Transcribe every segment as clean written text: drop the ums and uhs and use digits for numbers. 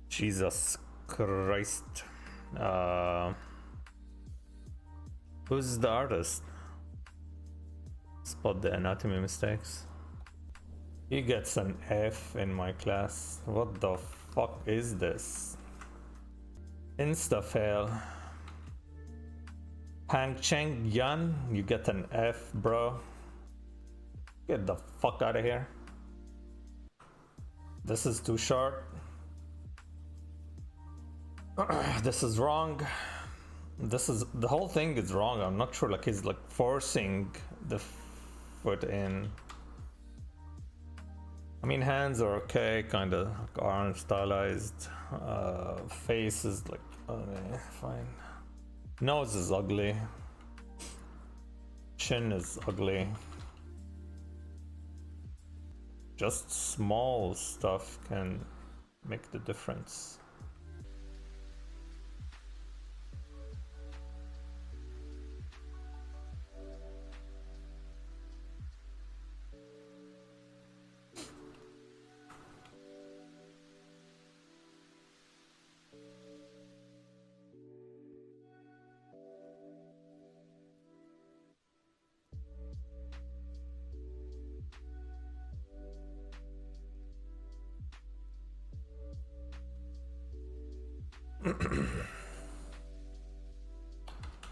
Jesus Christ. Who's the artist? Spot the anatomy mistakes. He gets an F in my class. What the fuck is this? Insta fail. Hang Cheng Yan, you get an F, bro. Get the fuck out of here. This is too short. This is wrong. The whole thing is wrong. I'm not sure, like he's like forcing the foot in. I mean, hands are okay, kind of like arms stylized. Face is like fine. Nose is ugly. Chin is ugly. Just small stuff can make the difference.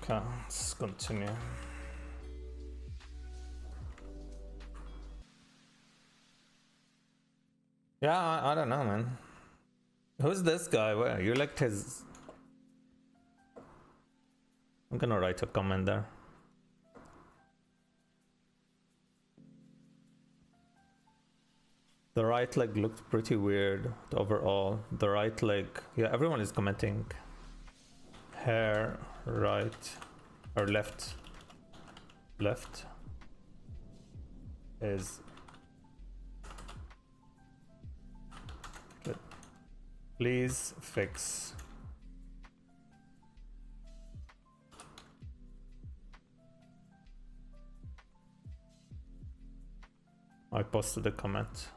Okay, let's continue. Yeah, I don't know, man. Who's this guy? Where you liked his? I'm gonna write a comment there. The right leg looked pretty weird overall. The right leg, yeah, everyone is commenting. Hair, right, or left. Left is good. Please fix. I posted a comment.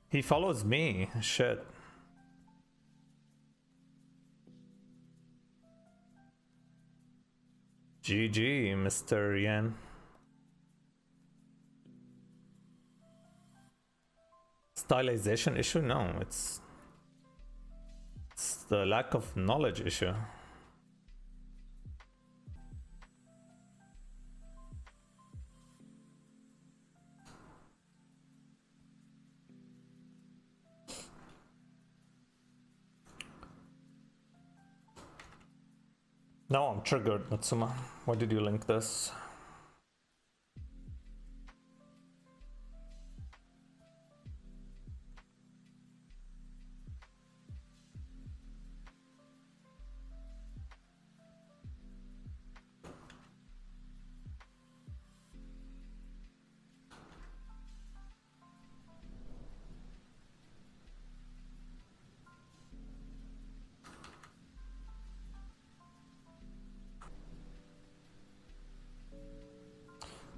He follows me. Shit. GG, Mr. Yen. Stylization issue? No, it's the lack of knowledge issue. No, I'm triggered, Natsuma. Why did you link this?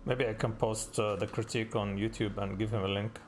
Maybe I can post the critique on YouTube and give him a link.